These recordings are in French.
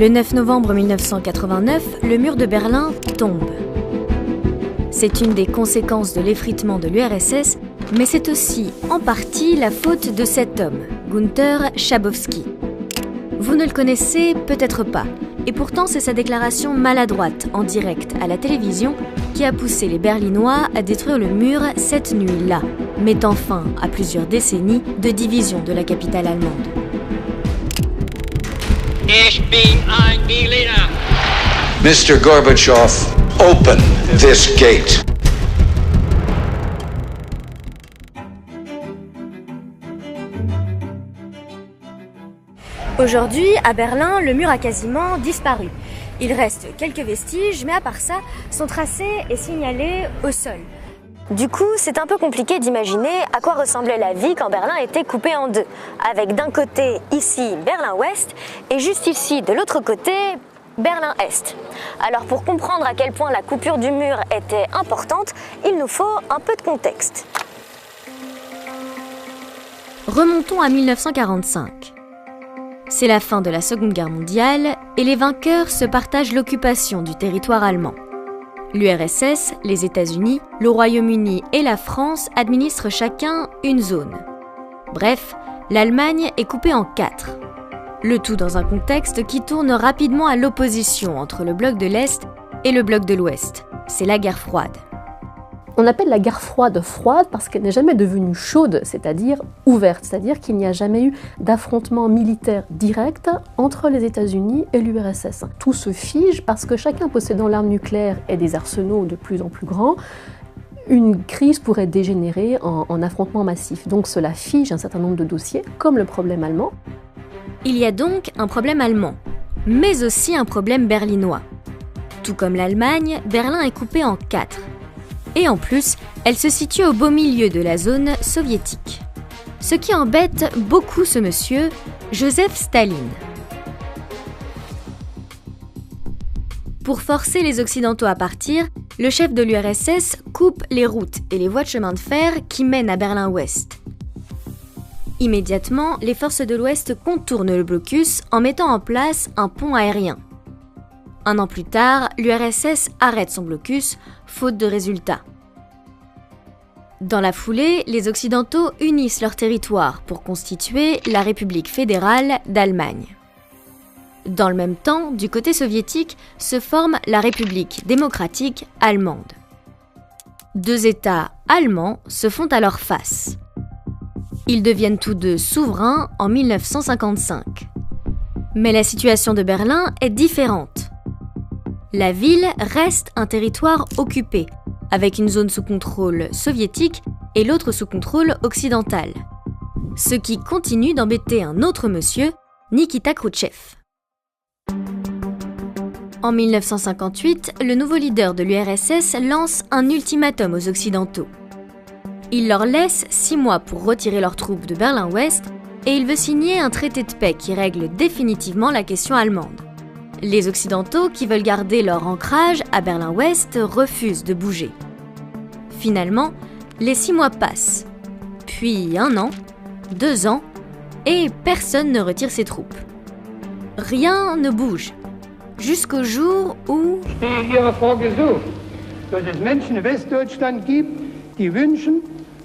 Le 9 novembre 1989, le mur de Berlin tombe. C'est une des conséquences de l'effritement de l'URSS, mais c'est aussi en partie la faute de cet homme, Günter Schabowski. Vous ne le connaissez peut-être pas, et pourtant c'est sa déclaration maladroite en direct à la télévision qui a poussé les Berlinois à détruire le mur cette nuit-là, mettant fin à plusieurs décennies de division de la capitale allemande. Ich bin ein Berliner. Mr. Gorbachev, open this gate. Aujourd'hui, à Berlin, le mur a quasiment disparu. Il reste quelques vestiges, mais à part ça, son tracé est signalé au sol. Du coup, c'est un peu compliqué d'imaginer à quoi ressemblait la vie quand Berlin était coupé en deux, avec d'un côté, ici, Berlin-Ouest, et juste ici, de l'autre côté, Berlin-Est. Alors pour comprendre à quel point la coupure du mur était importante, il nous faut un peu de contexte. Remontons à 1945. C'est la fin de la Seconde Guerre mondiale et les vainqueurs se partagent l'occupation du territoire allemand. L'URSS, les États-Unis, le Royaume-Uni et la France administrent chacun une zone. Bref, l'Allemagne est coupée en 4. Le tout dans un contexte qui tourne rapidement à l'opposition entre le bloc de l'Est et le bloc de l'Ouest. C'est la guerre froide. On appelle la guerre froide froide parce qu'elle n'est jamais devenue chaude, c'est-à-dire ouverte, c'est-à-dire qu'il n'y a jamais eu d'affrontement militaire direct entre les États-Unis et l'URSS. Tout se fige parce que chacun possédant l'arme nucléaire et des arsenaux de plus en plus grands, une crise pourrait dégénérer en affrontement massif. Donc cela fige un certain nombre de dossiers, comme le problème allemand. Il y a donc un problème allemand, mais aussi un problème berlinois. Tout comme l'Allemagne, Berlin est coupé en 4. Et en plus, elle se situe au beau milieu de la zone soviétique. Ce qui embête beaucoup ce monsieur, Joseph Staline. Pour forcer les Occidentaux à partir, le chef de l'URSS coupe les routes et les voies de chemin de fer qui mènent à Berlin-Ouest. Immédiatement, les forces de l'Ouest contournent le blocus en mettant en place un pont aérien. Un an plus tard, l'URSS arrête son blocus, faute de résultats. Dans la foulée, les Occidentaux unissent leurs territoires pour constituer la République fédérale d'Allemagne. Dans le même temps, du côté soviétique, se forme la République démocratique allemande. Deux États allemands se font alors face. Ils deviennent tous deux souverains en 1955. Mais la situation de Berlin est différente. La ville reste un territoire occupé, avec une zone sous contrôle soviétique et l'autre sous contrôle occidental. Ce qui continue d'embêter un autre monsieur, Nikita Khrouchtchev. En 1958, le nouveau leader de l'URSS lance un ultimatum aux Occidentaux. Il leur laisse 6 mois pour retirer leurs troupes de Berlin-Ouest et il veut signer un traité de paix qui règle définitivement la question allemande. Les Occidentaux, qui veulent garder leur ancrage à Berlin-Ouest, refusent de bouger. Finalement, les 6 mois passent. Puis 1 an, 2 ans, et personne ne retire ses troupes. Rien ne bouge. Jusqu'au jour où... Ich stehe Ihrer Frau gesucht, dass es Menschen in Westdeutschland gibt, die wünschen,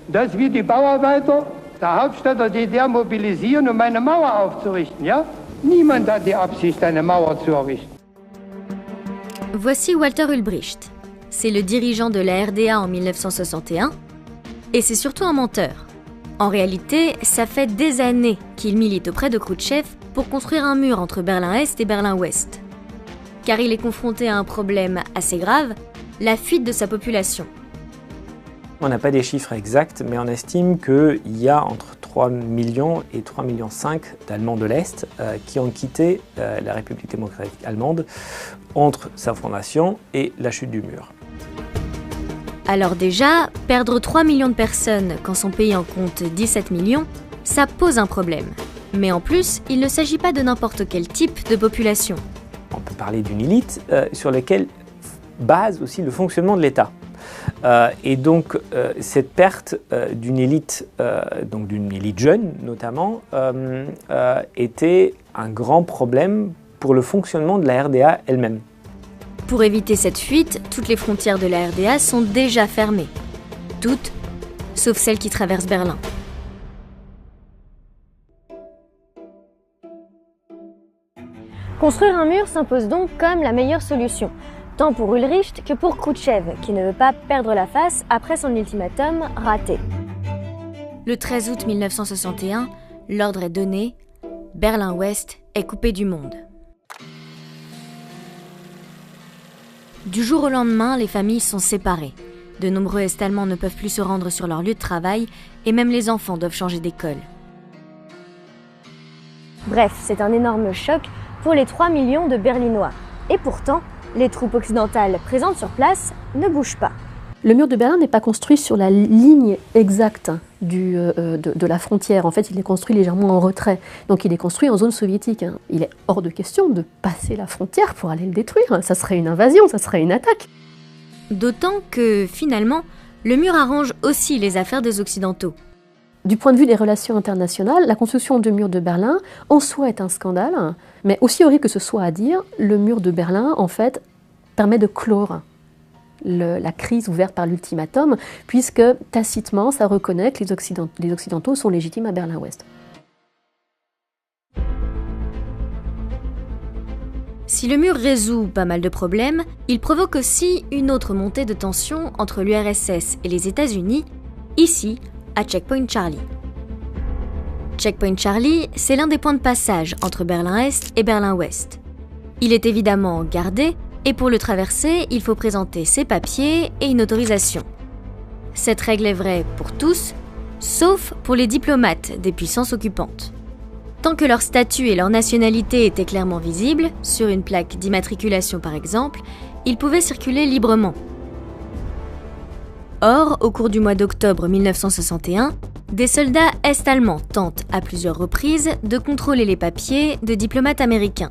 dass wir die Bauarbeiter der Hauptstadt der DDR mobilisieren, um eine Mauer aufzurichten, ja? Niemand hat die Absicht, eine Mauer zu errichten. Voici Walter Ulbricht. C'est le dirigeant de la RDA en 1961, et c'est surtout un menteur. En réalité, ça fait des années qu'il milite auprès de Khrouchtchev pour construire un mur entre Berlin-Est et Berlin-Ouest. Car il est confronté à un problème assez grave, la fuite de sa population. On n'a pas des chiffres exacts, mais on estime qu'il y a entre 3 millions et 3,5 millions d'Allemands de l'Est qui ont quitté la République démocratique allemande entre sa fondation et la chute du mur. Alors déjà, perdre 3 millions de personnes quand son pays en compte 17 millions, ça pose un problème. Mais en plus, il ne s'agit pas de n'importe quel type de population. On peut parler d'une élite sur laquelle base aussi le fonctionnement de l'État. Et donc cette perte d'une élite, donc d'une élite jeune notamment, était un grand problème pour le fonctionnement de la RDA elle-même. Pour éviter cette fuite, toutes les frontières de la RDA sont déjà fermées. Toutes, sauf celle qui traverse Berlin. Construire un mur s'impose donc comme la meilleure solution, tant pour Ulrich que pour Khrouchtchev, qui ne veut pas perdre la face après son ultimatum raté. Le 13 août 1961, l'ordre est donné, Berlin-Ouest est coupé du monde. Du jour au lendemain, les familles sont séparées. De nombreux Est-Allemands ne peuvent plus se rendre sur leur lieu de travail et même les enfants doivent changer d'école. Bref, c'est un énorme choc pour les 3 millions de Berlinois. Et pourtant, les troupes occidentales présentes sur place ne bougent pas. Le mur de Berlin n'est pas construit sur la ligne exacte de la frontière. En fait, il est construit légèrement en retrait. Donc il est construit en zone soviétique. Il est hors de question de passer la frontière pour aller le détruire. Ça serait une invasion, ça serait une attaque. D'autant que, finalement, le mur arrange aussi les affaires des Occidentaux. Du point de vue des relations internationales, la construction du mur de Berlin, en soi, est un scandale. Mais aussi horrible que ce soit à dire, le mur de Berlin, en fait, permet de clore la crise ouverte par l'ultimatum, puisque tacitement, ça reconnaît que les Occidentaux sont légitimes à Berlin-Ouest. Si le mur résout pas mal de problèmes, il provoque aussi une autre montée de tension entre l'URSS et les États-Unis, ici, à Checkpoint Charlie. Checkpoint Charlie, c'est l'un des points de passage entre Berlin-Est et Berlin-Ouest. Il est évidemment gardé, et pour le traverser, il faut présenter ses papiers et une autorisation. Cette règle est vraie pour tous, sauf pour les diplomates des puissances occupantes. Tant que leur statut et leur nationalité étaient clairement visibles, sur une plaque d'immatriculation par exemple, ils pouvaient circuler librement. Or, au cours du mois d'octobre 1961, des soldats est-allemands tentent à plusieurs reprises de contrôler les papiers de diplomates américains.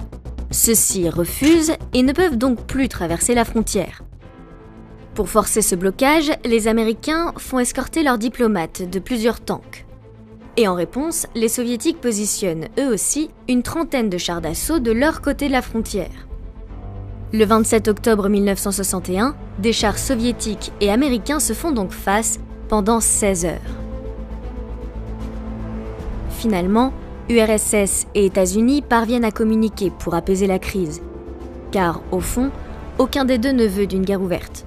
Ceux-ci refusent et ne peuvent donc plus traverser la frontière. Pour forcer ce blocage, les Américains font escorter leurs diplomates de plusieurs tanks. Et en réponse, les Soviétiques positionnent eux aussi une trentaine de chars d'assaut de leur côté de la frontière. Le 27 octobre 1961, des chars soviétiques et américains se font donc face pendant 16 heures. Finalement, URSS et États-Unis parviennent à communiquer pour apaiser la crise. Car, au fond, aucun des deux ne veut d'une guerre ouverte.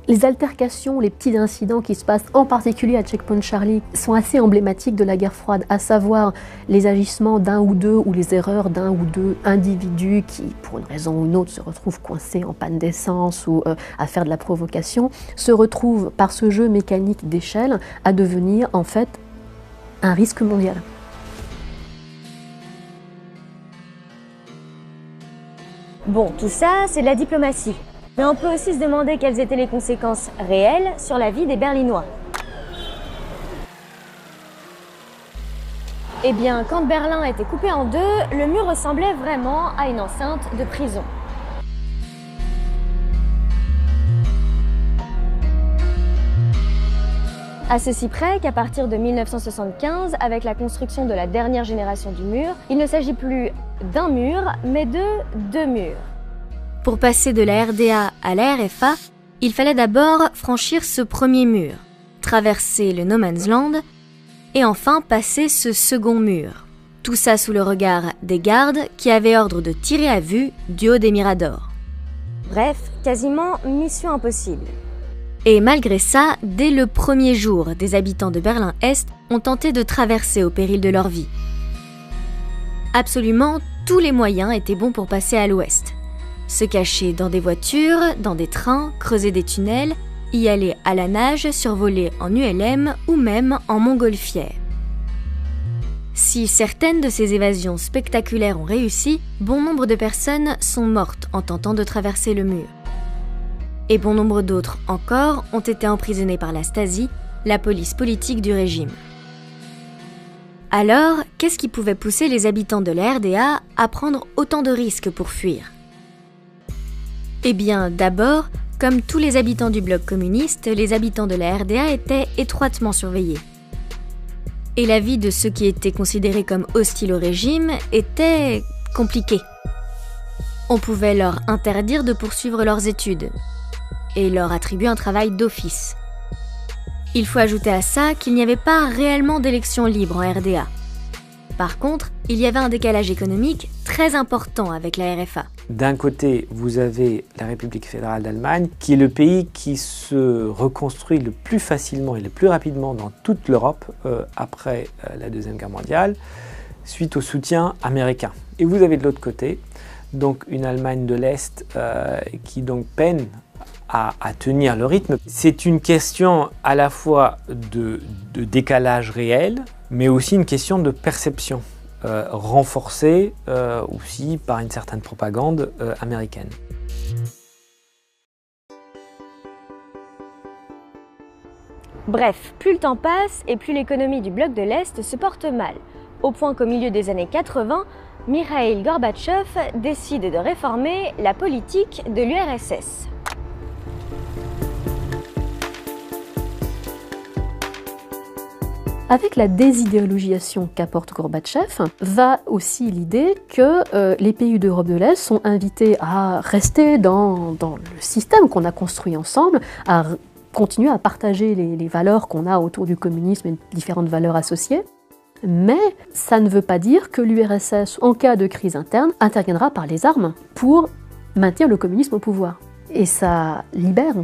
Les altercations, les petits incidents qui se passent, en particulier à Checkpoint Charlie, sont assez emblématiques de la guerre froide, à savoir les agissements d'un ou deux ou les erreurs d'un ou deux individus qui, pour une raison ou une autre, se retrouvent coincés en panne d'essence ou à faire de la provocation, se retrouvent par ce jeu mécanique d'échelle à devenir en fait un risque mondial. Bon, tout ça, c'est de la diplomatie. Mais on peut aussi se demander quelles étaient les conséquences réelles sur la vie des Berlinois. Eh bien, quand Berlin était coupé en deux, le mur ressemblait vraiment à une enceinte de prison. À ceci près qu'à partir de 1975, avec la construction de la dernière génération du mur, il ne s'agit plus d'un mur, mais de deux murs. Pour passer de la RDA à la RFA, il fallait d'abord franchir ce premier mur, traverser le No Man's Land et enfin passer ce second mur. Tout ça sous le regard des gardes qui avaient ordre de tirer à vue du haut des miradors. Bref, quasiment mission impossible. Et malgré ça, dès le premier jour, des habitants de Berlin-Est ont tenté de traverser au péril de leur vie. Absolument tous les moyens étaient bons pour passer à l'ouest. Se cacher dans des voitures, dans des trains, creuser des tunnels, y aller à la nage, survoler en ULM ou même en montgolfière. Si certaines de ces évasions spectaculaires ont réussi, bon nombre de personnes sont mortes en tentant de traverser le mur. Et bon nombre d'autres encore ont été emprisonnées par la Stasi, la police politique du régime. Alors, qu'est-ce qui pouvait pousser les habitants de la RDA à prendre autant de risques pour fuir ? Eh bien, d'abord, comme tous les habitants du bloc communiste, les habitants de la RDA étaient étroitement surveillés. Et la vie de ceux qui étaient considérés comme hostiles au régime était compliquée. On pouvait leur interdire de poursuivre leurs études et leur attribuer un travail d'office. Il faut ajouter à ça qu'il n'y avait pas réellement d'élections libres en RDA. Par contre, il y avait un décalage économique très important avec la RFA. D'un côté, vous avez la République fédérale d'Allemagne, qui est le pays qui se reconstruit le plus facilement et le plus rapidement dans toute l'Europe après la Deuxième Guerre mondiale, suite au soutien américain. Et vous avez de l'autre côté, donc une Allemagne de l'Est qui donc peine à tenir le rythme. C'est une question à la fois de décalage réel, mais aussi une question de perception, renforcée aussi par une certaine propagande américaine. Bref, plus le temps passe et plus l'économie du bloc de l'Est se porte mal, au point qu'au milieu des années 80, Mikhaïl Gorbatchev décide de réformer la politique de l'URSS. Avec la désidéologisation qu'apporte Gorbatchev, va aussi l'idée que les pays d'Europe de l'Est sont invités à rester dans le système qu'on a construit ensemble, à continuer à partager les valeurs qu'on a autour du communisme et différentes valeurs associées. Mais ça ne veut pas dire que l'URSS, en cas de crise interne, interviendra par les armes pour maintenir le communisme au pouvoir. Et ça libère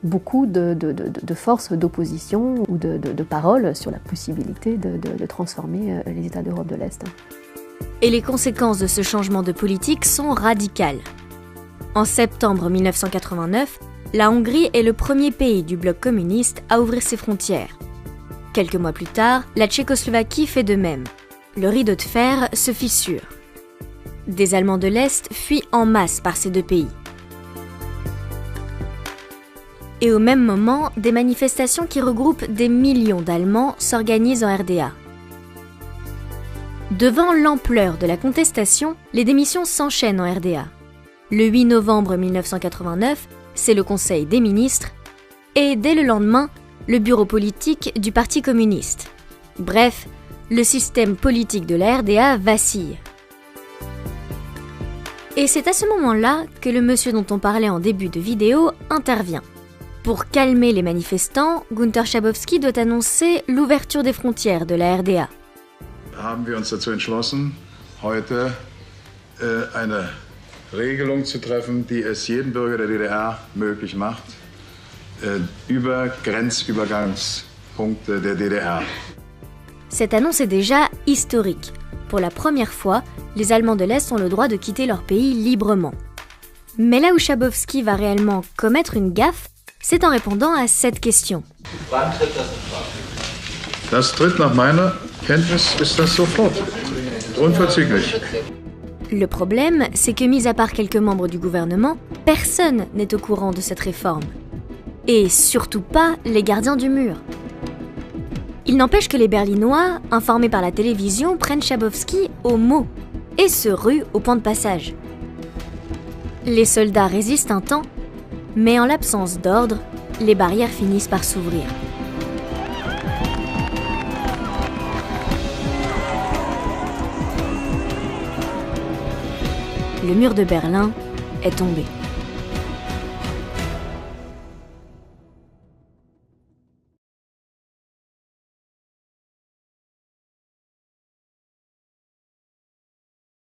beaucoup de forces d'opposition ou de paroles sur la possibilité de transformer les États d'Europe de l'Est. Et les conséquences de ce changement de politique sont radicales. En septembre 1989, la Hongrie est le premier pays du bloc communiste à ouvrir ses frontières. Quelques mois plus tard, la Tchécoslovaquie fait de même. Le rideau de fer se fissure. Des Allemands de l'Est fuient en masse par ces deux pays. Et au même moment, des manifestations qui regroupent des millions d'Allemands s'organisent en RDA. Devant l'ampleur de la contestation, les démissions s'enchaînent en RDA. Le 8 novembre 1989, c'est le Conseil des ministres, et dès le lendemain, le bureau politique du Parti communiste. Bref, le système politique de la RDA vacille. Et c'est à ce moment-là que le monsieur dont on parlait en début de vidéo intervient. Pour calmer les manifestants, Günter Schabowski doit annoncer l'ouverture des frontières de la RDA. Haben wir uns dazu entschlossen, heute eine Regelung zu treffen, die es jedem Bürger der DDR möglich macht, über Grenzübergangspunkte der DDR. Cette annonce est déjà historique. Pour la première fois, les Allemands de l'Est ont le droit de quitter leur pays librement. Mais là où Schabowski va réellement commettre une gaffe, c'est en répondant à cette question. Das tritt nach meiner Kenntnis ist das sofort. Unverzüglich. Le problème, c'est que mis à part quelques membres du gouvernement, personne n'est au courant de cette réforme. Et surtout pas les gardiens du mur. Il n'empêche que les Berlinois, informés par la télévision, prennent Schabowski au mot et se ruent au point de passage. Les soldats résistent un temps, mais en l'absence d'ordre, les barrières finissent par s'ouvrir. Le mur de Berlin est tombé.